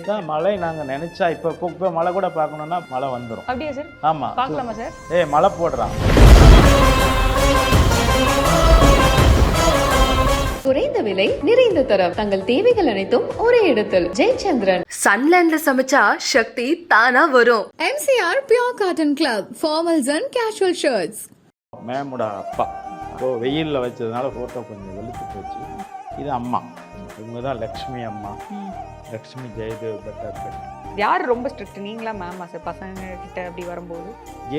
இதுதான் மழை. நாங்கள் நினைச்சா இப்போ மழை கூட பார்க்கணுன்னா மழை வந்துடும். அப்படியா சார்? ஆமாம், பார்க்கலாமா சார்? மழை போடுறான். குறைந்த விலை நிறைந்த தரம், தங்கள் தேவைகள் அனைத்தும் ஒரே இடத்தில். ஜெயச்சந்திரன். சன்லேண்ட்ல சமைச்சா சக்தி தானா வரும். MCR Pure Cotton Club, formals and casual shirts. மேமோட அப்பா வெயிலில் வச்சதுனால ஃபோட்டோ கொஞ்சம் வெளுத்து போச்சு. இது அம்மா, இவங்க தான் லக்ஷ்மி அம்மா, லக்ஷ்மி ஜெயதேவ் பெட்டர். யார் ரொம்ப ஸ்ட்ரிக்ட், நீங்களா மேமா சார் பசங்க கிட்ட அப்படி வரும்போது?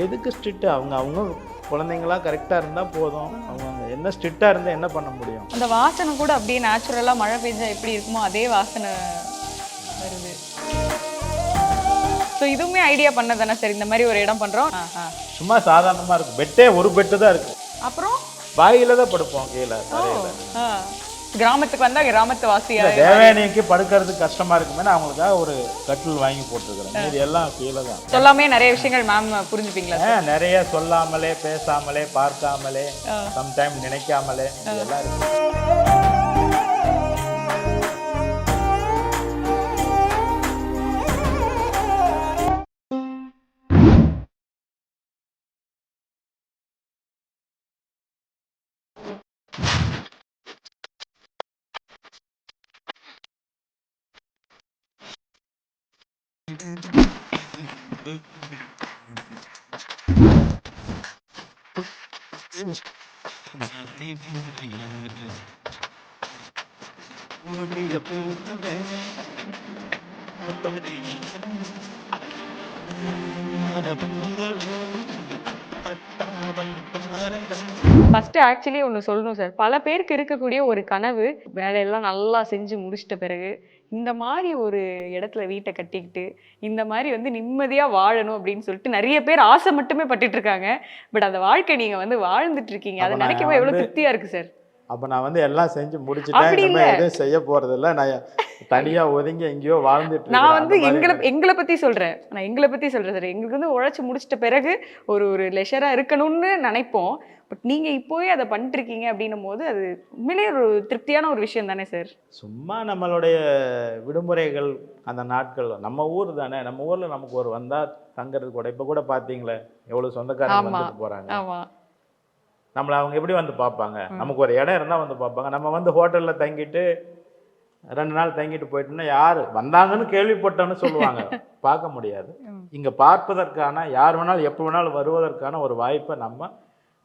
எதுக்கு ஸ்ட்ரிக்ட்? அவங்க குழந்தைங்களா கரெக்டாக இருந்தால் போதும். அவங்க என்ன ஸ்ட்ரிக்டாக இருந்தால் என்ன பண்ண முடியும்? அந்த வாசனை கூட அப்படியே நேச்சுரலாக மழை பெஞ்சா எப்படி இருக்குமோ அதே வாசனை வருது. ஸோ இதுவுமே ஐடியா பண்ணதானே சார்? இந்த மாதிரி ஒரு இடம் பண்ணுறோம். சும்மா சாதாரணமாக இருக்கும். பெட்டே ஒரு பெட்டு தான் இருக்குது. அப்புறம் பாயில தான் படுப்போம் கீழே. கிராமத்துக்கு வந்தால் கிராமத்து வாசியா தேவயானிக்கு படுக்கிறதுக்கு கஷ்டமா இருக்குமே அவங்களுக்காக ஒரு கட்டில் வாங்கி போட்டுருக்கிறேன். இது எல்லாம் கீழே தான். சொல்லாமே நிறைய விஷயங்கள் மேம் புரிஞ்சுப்பீங்களா? நிறைய சொல்லாமலே, பேசாமலே, பார்க்காமலே, சம்டைம் நினைக்காமலே இதெல்லாம் இருக்கு. ஃபர்ஸ்ட் ஆக்சுவலி ஒன்று சொல்லணும் சார். பல பேருக்கு இருக்கக்கூடிய ஒரு கனவு, வேலையெல்லாம் நல்லா செஞ்சு முடிச்சிட்ட பிறகு இந்த மாதிரி ஒரு இடத்துல வீட்டை கட்டிக்கிட்டு இந்த மாதிரி வந்து நிம்மதியாக வாழணும் அப்படின்னு சொல்லிட்டு நிறைய பேர் ஆசை மட்டுமே பட்டுட்டு இருக்காங்க. பட் அந்த வாழ்க்கை நீங்கள் வந்து வாழ்ந்துட்டு இருக்கீங்க. அதை நினைக்கும் போது எவ்வளோ திருப்தியாக இருக்குது சார். அப்போ நான் வந்து எல்லாம் செஞ்சு முடிச்சுட்டேன், எதுவும் செய்ய போகிறதில்ல, நான் தனியாக ஒதுங்கி எங்கேயோ வாழ்ந்துட்டு. நான் வந்து எங்களை பற்றி சொல்கிறேன். நான் எங்களை பற்றி சொல்கிறேன் சார். எங்களுக்கு வந்து உழைச்சி முடிச்சிட்ட பிறகு ஒரு லெஷராக இருக்கணும்னு நினைப்போம். பட் நீங்கள் இப்போவே அதை பண்ணிட்டுருக்கீங்க அப்படின்னும் போது அது உண்மையிலேயே ஒரு திருப்தியான ஒரு விஷயம் தானே சார்? சும்மா நம்மளுடைய விடுமுறைகள், அந்த நாட்கள், நம்ம ஊர் தானே, நம்ம ஊரில் நமக்கு ஒரு வந்தால் தங்கிறது கூட. இப்போ கூட பார்த்தீங்களே எவ்வளோ சொந்தக்காரங்க வந்துட்டு போகிறாங்க. ஆமாம், நம்மளை அவங்க எப்படி வந்து பார்ப்பாங்க? நமக்கு ஒரு இடம் இருந்தால் வந்து பார்ப்பாங்க. நம்ம வந்து ஹோட்டலில் தங்கிட்டு 2 நாள் தங்கிட்டு போயிட்டோம்னா யார் வந்தாங்கன்னு கேள்விப்பட்டோன்னு சொல்லுவாங்க. பார்க்க முடியாது. இங்கே பார்ப்பதற்கான, யார் வேணாலும் எப்போ வேணாலும் வருவதற்கான ஒரு வாய்ப்பை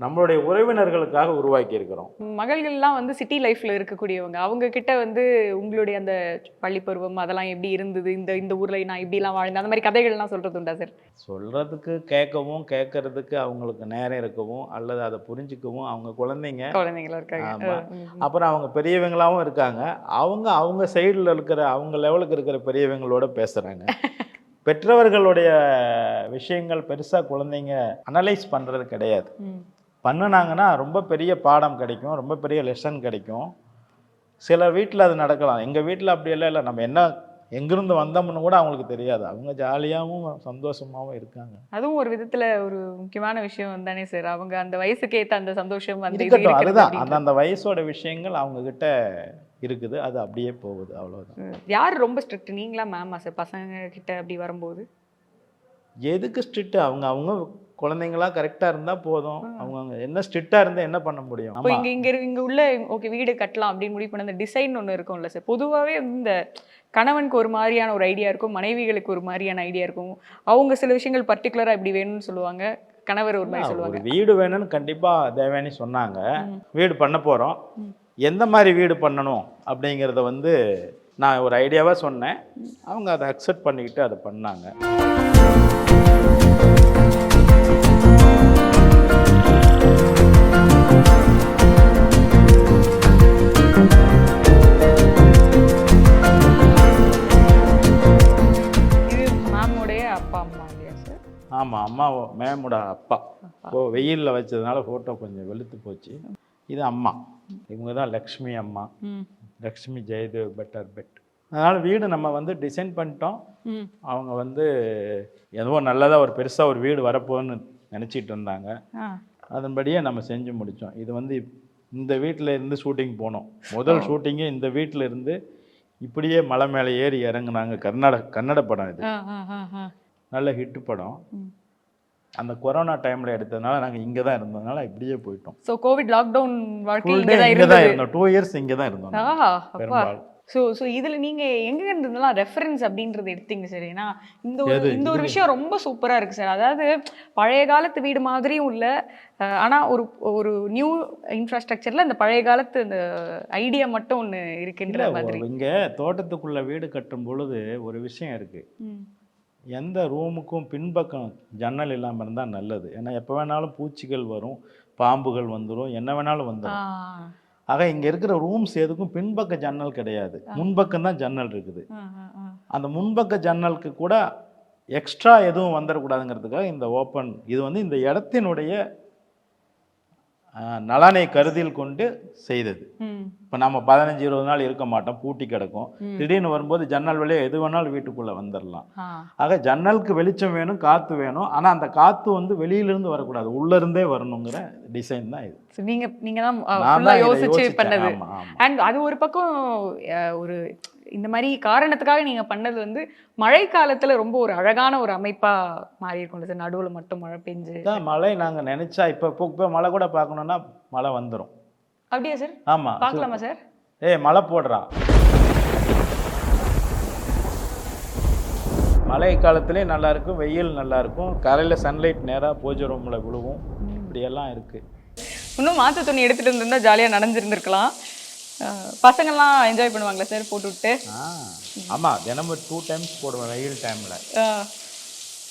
நம்மளுடைய உறவினர்களுக்காக உருவாக்கி இருக்கிறோம். மகள்கள்லாம் வந்து சிட்டி லைஃப்ல இருக்கக்கூடியவங்க, அவங்க கிட்ட வந்து உங்களுடைய அந்த பள்ளி பருவம் அதெல்லாம் எப்படி இருந்தது, இந்த ஊர்ல நான் இப்படிலாம் வாழ்ந்தேன், அந்த மாதிரி கதைகள்லாம் சொல்றது உண்டா சார்? சொல்றதுக்கு கேட்கறதுக்கு அவங்களுக்கு நேரம் இருக்கவும், அல்லது அதை புரிஞ்சுக்கவும் அவங்க குழந்தைங்களா இருக்காங்க. அப்புறம் அவங்க பெரியவங்களாவும் இருக்காங்க. அவங்க சைடில் இருக்கிற, அவங்க லெவலுக்கு இருக்கிற பெரியவங்களோட பேசுறாங்க. பெற்றவர்களுடைய விஷயங்கள் பெருசாக குழந்தைங்க அனலைஸ் பண்ணுறது கிடையாது. பண்ணினாங்கன்னா ரொம்ப பெரிய பாடம் கிடைக்கும், ரொம்ப பெரிய லெசன் கிடைக்கும். சில வீட்டில் அது நடக்கலாம். எங்கள் வீட்டில் அப்படியெல்லாம் இல்லை. நம்ம என்ன எங்கிருந்து வந்தோம்னு கூட அவங்களுக்கு தெரியாது. அவங்க ஜாலியாகவும் சந்தோஷமாகவும் இருக்காங்க. அதுவும் ஒரு விதத்தில் ஒரு முக்கியமான விஷயம் தானே சார். அவங்க அந்த வயசுக்கு ஏற்ற அந்த சந்தோஷம் இருக்கட்டும். அதுதான் அந்த வயசோட விஷயங்கள் அவங்க கிட்ட இருக்குது. அது அப்படியே போகுது, அவ்வளோதான். யார் ரொம்ப ஸ்ட்ரிக்ட், நீங்களா மேமா சார் பசங்க கிட்ட அப்படி வரும்போது? எதுக்கு ஸ்ட்ரிக்ட்? அவங்க குழந்தைங்களா கரெக்டாக இருந்தால் போதும். அவங்க என்ன ஸ்ட்ரிக்டாக இருந்தால் என்ன பண்ண முடியும்? இப்போ இங்கே உள்ள ஓகே வீடு கட்டலாம் அப்படின்னு முடிவு பண்ண அந்த டிசைன் ஒன்று இருக்கும்ல சார். பொதுவாகவே இந்த கணவனுக்கு ஒரு மாதிரியான ஒரு ஐடியா இருக்கும், மனைவிகளுக்கு ஒரு மாதிரியான ஐடியா இருக்கும். அவங்க சில விஷயங்கள் பர்டிகுலராக இப்படி வேணும்னு சொல்லுவாங்க, கணவர் ஒரு மாதிரி சொல்லுவாங்க. ஒரு வீடு வேணும்னு கண்டிப்பாக தேவயானி சொன்னாங்க. வீடு பண்ண போகிறோம், எந்த மாதிரி வீடு பண்ணணும் அப்படிங்கிறத வந்து நான் ஒரு ஐடியாவாக சொன்னேன். அவங்க அதை அக்செப்ட் பண்ணிக்கிட்டு அதை பண்ணாங்க. ஆமாம், அம்மா மேமோட அப்பா. வெயிலில் வச்சதுனால ஃபோட்டோ கொஞ்சம் வெளுத்து போச்சு. இது அம்மா, இவங்க தான் லக்ஷ்மி அம்மா, லக்ஷ்மி ஜெயதேவ் பெட்டர். அதனால் வீடு நம்ம வந்து டிசைன் பண்ணிட்டோம். அவங்க வந்து எதுவோ நல்லதாக ஒரு பெருசாக ஒரு வீடு வரப்போன்னு நினச்சிட்டு இருந்தாங்க. அதன்படியே நம்ம செஞ்சு முடித்தோம். இது வந்து இந்த வீட்டில் இருந்து ஷூட்டிங் போனோம். முதல் ஷூட்டிங்கே இந்த வீட்டில் இருந்து இப்படியே மலை மேலே ஏறி இறங்குனாங்க. கன்னட படம் இது, நல்ல ஹிட் படம். அந்த கொரோனா டைமில் எடுத்ததுனால நாங்கள் இங்கே தான் இருந்ததுனால இப்படியே போயிட்டோம். ஸோ கோவிட் லாக்டவுன் வாழ்க்கை Full இங்கே day தான் இங்கே தான் இருந்தது. இருந்தோம். 2 years இங்கே தான் இருந்தோம் நாங்க பெரும்பாலும். ஸோ இதில் நீங்கள் எங்கே இருந்ததுலாம் ரெஃபரன்ஸ் அப்படின்றது எடுத்தீங்க சார்? ஏன்னா எது? இந்த ஒரு விஷயம் ரொம்ப சூப்பராக இருக்குது சார். அதாவது பழைய காலத்து வீடு மாதிரியும் இல்லை, ஆனால் ஒரு நியூ இன்ஃப்ராஸ்ட்ரக்சரில் இந்த பழைய காலத்து இந்த ஐடியா மட்டும் ஒன்று இருக்குன்ற மாதிரி. இங்கே தோட்டத்துக்குள்ள வீடு கட்டும் பொழுது ஒரு விஷயம் இருக்குது. எந்த ரூமுக்கும் பின்பக்கம் ஜன்னல் இல்லாமல் இருந்தால் நல்லது. ஏன்னா எப்போ வேணாலும் பூச்சிகள் வரும், பாம்புகள் வந்துடும், என்ன வேணாலும் வந்துடும். ஆக இங்கே இருக்கிற ரூம்ஸ் எதுக்கும் பின்பக்க ஜன்னல் கிடையாது, முன்பக்கம் தான் ஜன்னல் இருக்குது. அந்த முன்பக்க ஜன்னலுக்கு கூட எக்ஸ்ட்ரா எதுவும் வந்துடக்கூடாதுங்கிறதுக்காக இந்த ஓப்பன், இது வந்து இந்த இடத்தினுடைய நலனை கருதில் கொண்டு செய்தது. இப்போ நம்ம 15-20 நாள் இருக்க மாட்டோம், பூட்டி கிடக்கும். திடீர்னு வரும்போது ஜன்னல் வழியாக எது வேணாலும் வீட்டுக்குள்ளே வந்துடலாம். ஆக ஜன்னலுக்கு வெளிச்சம் வேணும், காற்று வேணும். ஆனால் அந்த காற்று வந்து வெளியிலிருந்து வரக்கூடாது, உள்ளேருந்தே வரணுங்கிற டிசைன் தான் இது. நீங்க தான் ஃபுல்லா யோசிச்சு பண்ணது. அண்ட் அது ஒரு பக்கம் ஒரு இந்த மாதிரி காரணத்துக்காக நீங்க பண்ணது வந்து மழை காலத்துல ரொம்ப ஒரு அழகான ஒரு அமைப்பா மாறி இருக்கும் சார். நடுவுல மட்டும் மழை பெஞ்சு மழை நாங்க நினைச்சா இப்போ மழை கூட பார்க்கணும்னா மழை வந்துடும். அப்படியா சார்? ஆமா, பார்க்கலாமா சார்? மழை போடுறா. மழை காலத்திலே நல்லா இருக்கும், வெயில் நல்லா இருக்கும், காலையில் சன்லைட் நேராக பூஜை ரூமில் விழுவும். இப்படியெல்லாம் இருக்கு. இன்னும் மாற்று துணி எடுத்துட்டு இருந்திருந்தா ஜாலியாக நனைஞ்சிருந்துருக்கலாம். பசங்கள்லாம் என்ஜாய் பண்ணுவாங்களா சார் போட்டு விட்டு? ஆமாம், தினமும் 2 times போடுவேன் வெயில் டைமில்.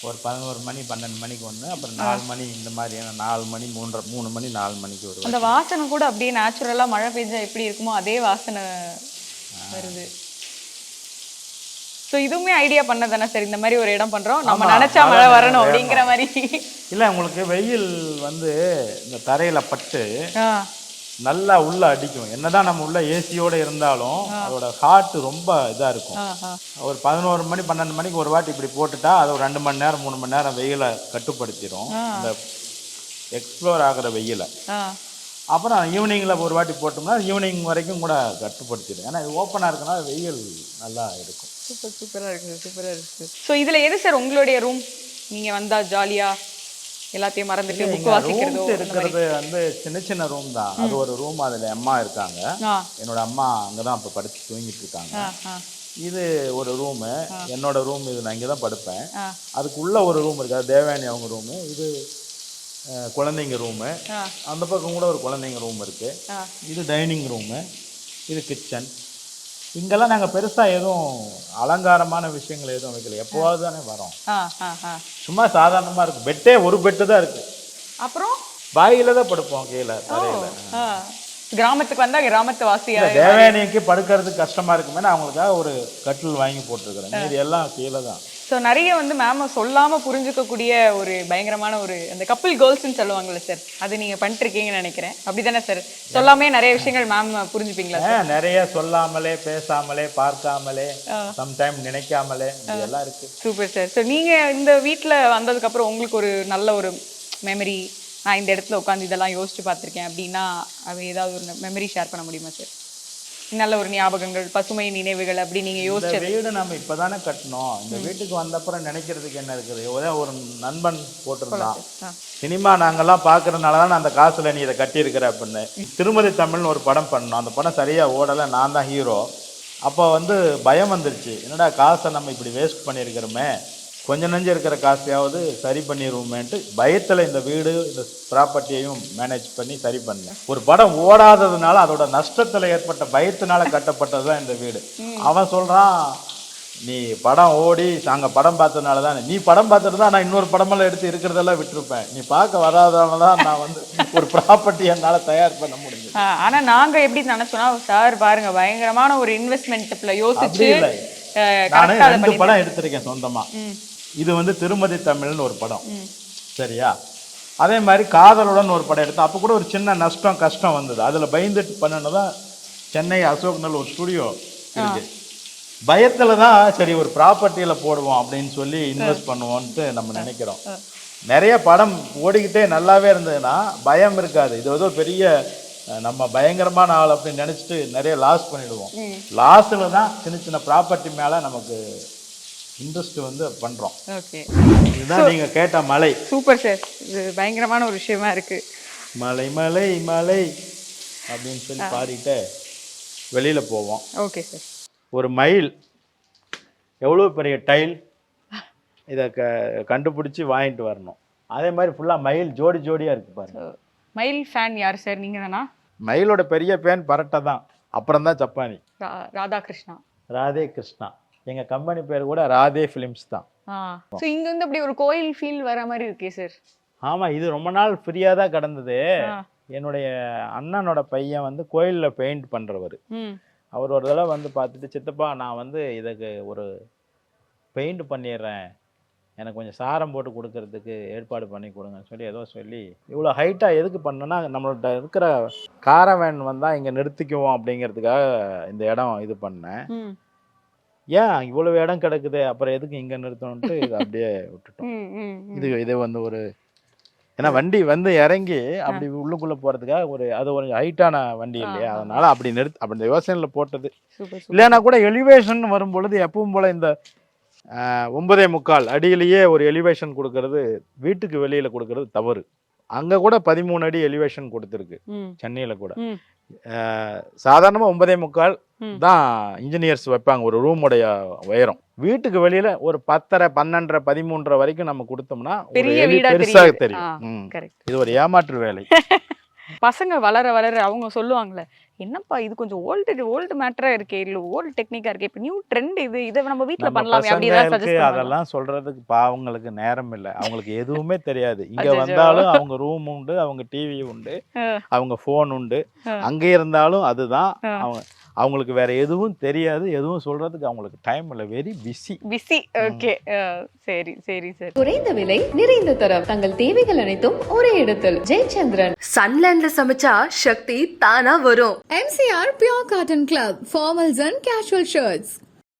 ஒரு 11 மணி 12 மணிக்கு ஒன்று, அப்புறம் 4 மணி, இந்த மாதிரியான 4 மணி 3 மணி 4 மணிக்கு வருது. அந்த வாசனை கூட அப்படியே நேச்சுரலாக மழை பெஞ்சா எப்படி இருக்குமோ அதே வாசனை வருது. ஸோ இதுவுமே ஐடியா பண்ணதானே சார்? இந்த மாதிரி ஒரு இடம் பண்ணுறோம், நம்ம நினச்சா மழை வரணும் அப்படிங்கிற மாதிரி. இல்லை, உங்களுக்கு வெயில் வந்து இந்த தரையில் பட்டு நல்லா உள்ள அடிக்கும். என்னதான் நம்ம உள்ள ஏசியோட இருந்தாலும் அதோட ஹார்ட் ரொம்ப இதாக இருக்கும். ஒரு 11 மணி 12 மணிக்கு ஒரு வாட்டி இப்படி போட்டுட்டா அது ஒரு 2 மணி நேரம் 3 மணி நேரம் வெயிலை கட்டுப்படுத்திடும், இந்த எக்ஸ்ப்ளோர் ஆகிற வெயிலை. அப்புறம் ஈவினிங்கில் ஒரு வாட்டி போட்டோம்னா ஈவினிங் வரைக்கும் கூட கட்டுப்படுத்திடும். ஏன்னா இது ஓப்பனாக இருக்குன்னா வெயில் நல்லா இருக்கும். சூப்பராக இருக்குது, சூப்பராக இருக்குது. ஸோ இதில் எது சார் உங்களுடைய ரூம்? நீங்கள் வந்தால் ஜாலியாக எல்லாத்தையும் மறந்துட்டு புக் வாசிக்கிறது இருக்கிறது வந்து சின்ன சின்ன ரூம் தான். அது ஒரு ரூம், அதில் அம்மா இருக்காங்க, என்னோட அம்மா அங்கே தான் இப்போ படித்து தூங்கிட்டு இருக்காங்க. இது ஒரு ரூமு, என்னோட ரூம். இது நான் இங்கே தான் படுப்பேன். அதுக்குள்ள ஒரு ரூம் இருக்கு, அது தேவயானி அவங்க ரூமு. இது குழந்தைங்க ரூமு. அந்த பக்கம் கூட ஒரு குழந்தைங்க ரூம் இருக்கு. இது டைனிங் ரூமு, இது கிச்சன். இங்கெல்லாம் நாங்கள் பெருசாக எதுவும் அலங்காரமான விஷயங்கள் எதுவும் வைக்கல, எப்போவாது தானே வரோம். சும்மா சாதாரணமாக இருக்கும். பெட்டே ஒரு பெட்டு தான் இருக்கு. அப்புறம் பாயில தான் படுப்போம் கீழே தரையில. கிராமத்துக்கு வந்தால் கிராமத்து வாசியா தேவயானிக்கு படுக்கிறதுக்கு கஷ்டமா இருக்குமே, அவங்களுக்காக ஒரு கட்டில் வாங்கி போட்டிருக்கிறேன். இது எல்லாம் கீழே தான். ஸோ நிறைய வந்து மேம் சொல்லாமல் புரிஞ்சுக்கக்கூடிய ஒரு பயங்கரமான ஒரு அந்த கப்பிள் கோல்ஸ்ன்னு சொல்லுவாங்கல்ல சார், அது நீங்கள் பண்ணிட்டுருக்கீங்கன்னு நினைக்கிறேன். அப்படி தானே சார்? சொல்லாமே நிறைய விஷயங்கள் மேம் புரிஞ்சுப்பீங்களா? நிறைய சொல்லாமலே, பேசாமலே, பார்க்காமலே, சம்டைம் நினைக்காமலே, இதெல்லாம் இருக்கு. Super sir. ஸோ நீங்கள் இந்த வீட்டில் வந்ததுக்கப்புறம் உங்களுக்கு ஒரு நல்ல ஒரு மெமரி, நான் இந்த இடத்துல உட்காந்து இதெல்லாம் யோசிச்சு பார்த்துருக்கேன் அப்படின்னா அது ஏதாவது ஒரு மெமரி ஷேர் பண்ண முடியுமா சார்? நல்ல ஒரு ஞாபகங்கள், பசுமை நினைவுகள் அப்படி நீங்க யோசிச்ச வீடு நம்ம இப்பதானே கட்டணும். இந்த வீட்டுக்கு வந்தப்புறம் நினைக்கிறதுக்கு என்ன இருக்குது? ஒரே ஒரு நண்பன் போட்டிருந்தான், சினிமா நாங்கெல்லாம் பாக்குறதுனால தான் அந்த காசுல நீ இதை கட்டியிருக்கிற அப்படின்னு. திருமதி தமிழ்னு ஒரு படம் பண்ணோம். அந்த படம் சரியா ஓடலை, நான் தான் ஹீரோ. அப்போ வந்து பயம் வந்துருச்சு, என்னடா காசை நம்ம இப்படி வேஸ்ட் பண்ணியிருக்கிறோமே, கொஞ்சம் நஞ்சு இருக்கிற காசையாவது சரி பண்ணிடுவோமேன்ட்டு பயத்தில் இந்த வீடு இந்த ப்ராப்பர்ட்டியையும் மேனேஜ் பண்ணி சரி பண்ணேன். ஒரு படம் ஓடாததுனால அதோட நஷ்டத்தில் ஏற்பட்ட பயத்தினால கட்டப்பட்டது தான் இந்த வீடு. அவன் சொல்கிறான், நீ படம் ஓடி நாங்கள் படம் பார்த்ததுனால தான், நீ படம் பார்த்துட்டு தான் நான் இன்னொரு படமெல்லாம் எடுத்து இருக்கிறதெல்லாம் விட்டுருப்பேன், நீ பார்க்க வராதனால தான் நான் வந்து ஒரு ப்ராப்பர்ட்டி என்னால் தயார் பண்ண முடியும். ஆனால் நாங்கள் எப்படி நினச்சோன்னா, சார் பாருங்க பயங்கரமான ஒரு இன்வெஸ்ட்மெண்ட்டில் யோசிச்சு நான் 2 படம் எடுத்திருக்கேன் சொந்தமா. இது வந்து திருமதி தமிழ்னு ஒரு படம், சரியா? அதே மாதிரி காதலுடன் ஒரு படம் எடுத்தேன். அப்போ கூட ஒரு சின்ன நஷ்டம் கஷ்டம் வந்தது. அதில் பயந்துட்டு பண்ணனதான் சென்னை அசோக்னல் ஒரு ஸ்டுடியோ இருக்கு. பயத்தில் தான் சரி ஒரு ப்ராப்பர்ட்டியில் போடுவோம் அப்படின்னு சொல்லி இன்வெஸ்ட் பண்ணுவோன்ட்டு நம்ம நினைக்கிறோம். நிறைய படம் ஓடிக்கிட்டே நல்லாவே இருந்ததுன்னா பயம் இருக்காது. இது ஏதோ பெரிய நம்ம பயங்கரமான ஆள் அப்படின்னு நினச்சிட்டு நிறைய லாஸ் பண்ணிடுவோம். லாஸில் தான் சின்ன சின்ன ப்ராப்பர்ட்டி மேலே நமக்கு இன்ட்ரெஸ்ட் வந்து பண்ணுறோம். ஓகே, இதுதான் நீங்கள் கேட்ட மலை. சூப்பர் சார், இது பயங்கரமான ஒரு விஷயமா இருக்கு. மலை மலை மலை அப்படின்னு சொல்லி பாடிட்டு வெளியில் போவோம். Okay sir. ஒரு மயில் எவ்வளோ பெரிய டைல் இதை கண்டுபிடிச்சி வாங்கிட்டு வரணும். அதே மாதிரி ஃபுல்லாக மயில் ஜோடி ஜோடியாக இருக்குது பாருங்க. மயில் ஃபேன் யார் சார், நீங்கள் தானா? மயிலோட பெரிய பேன் பரட்டை தான், அப்புறம் தான் ஜப்பானி. ராதாகிருஷ்ணா. ராதே கிருஷ்ணா. எங்கள் கம்பெனி பேர் கூட ராதே ஃபிலிம்ஸ் தான். ஸோ இங்கே வந்து அப்படி ஒரு கோயில் ஃபீல் வர மாதிரி இருக்கே சார். ஆமாம், இது ரொம்ப நாள் ஃப்ரீயாக தான் கிடந்தது. என்னுடைய அண்ணனோட பையன் வந்து கோயிலில் பெயிண்ட் பண்ணுறவர். அவர் ஒரு தடவை வந்து பார்த்துட்டு, சித்தப்பா நான் வந்து இதுக்கு ஒரு பெயிண்ட் பண்ணிடுறேன், எனக்கு கொஞ்சம் சாரம் போட்டு கொடுக்கறதுக்கு ஏற்பாடு பண்ணி கொடுங்கன்னு சொல்லி ஏதோ சொல்லி, இவ்வளோ ஹைட்டாக எதுக்கு பண்ணோன்னா நம்மள்ட்ட இருக்கிற காரவேன் வந்தால் இங்கே நிறுத்திக்குவோம் அப்படிங்கிறதுக்காக இந்த இடம் இது பண்ணேன். ஏன் இவ்வளவு இடம் கிடக்குது, அப்புறம் எதுக்கு இங்கே நிறுத்தணுன்ட்டு இதை அப்படியே விட்டுட்டோம். இது வந்து ஒரு, ஏன்னா வண்டி வந்து இறங்கி அப்படி உள்ளுக்குள்ளே போகிறதுக்காக அது ஒரு ஹைட்டான வண்டி இல்லையா, அதனால அப்படி அப்படி யோசனையில் போட்டது. இல்லைன்னா கூட எலிவேஷன் வரும்பொழுது எப்பவும் போல் இந்த 9.25 அடியிலேயே ஒரு எலிவேஷன் கொடுக்கறது, வீட்டுக்கு வெளியில கொடுக்கறது தவறு. அங்க கூட 13 அடி எலிவேஷன் கொடுத்துருக்கு சென்னையில கூட. சாதாரணமா 9.25 தான் இன்ஜினியர்ஸ் வைப்பாங்க ஒரு ரூமுடைய உயரம். வீட்டுக்கு வெளியில ஒரு 10:30, 12:30, 13:30 வரைக்கும் நம்ம கொடுத்தோம்னா பெருசாக தெரியும். இது ஒரு ஏமாற்று வேலை. பசங்க வளர வளர அவங்க சொல்லுவாங்களே, என்னப்பா இது கொஞ்சம் ஓல்டு மேட்டரா இருக்கே, இல்ல ஓல்டு டெக்னிக்கா இருக்கே, இப்ப நியூ ட்ரெண்ட் இதை நம்ம வீட்ல பண்ணலாமே அப்படி அதெல்லாம் சொல்றதுக்கு அவங்களுக்கு நேரம் இல்லை, அவங்களுக்கு எதுவுமே தெரியாது. இங்க வந்தாலும் அவங்க ரூம் உண்டு, அவங்க டிவி உண்டு, அவங்க போன் உண்டு, அங்க இருந்தாலும் அதுதான். அவங்களுக்கு வேற எதுவும் தெரியாது, எதுவும் சொல்றதுக்கு அவங்களுக்கு டைம் இல்லை, வெரி பிஸி. ஓகே, சரி சரி சார். குறைந்த விலை நிறைந்த தரம், தங்கள் தேவைகள் அனைத்தும் ஒரே இடத்தில். ஜெயச்சந்திரன். சன்லேண்ட்ல சமைச்சா சக்தி தானா வரும். MCR Pure Cotton Club, formals and casual shirts.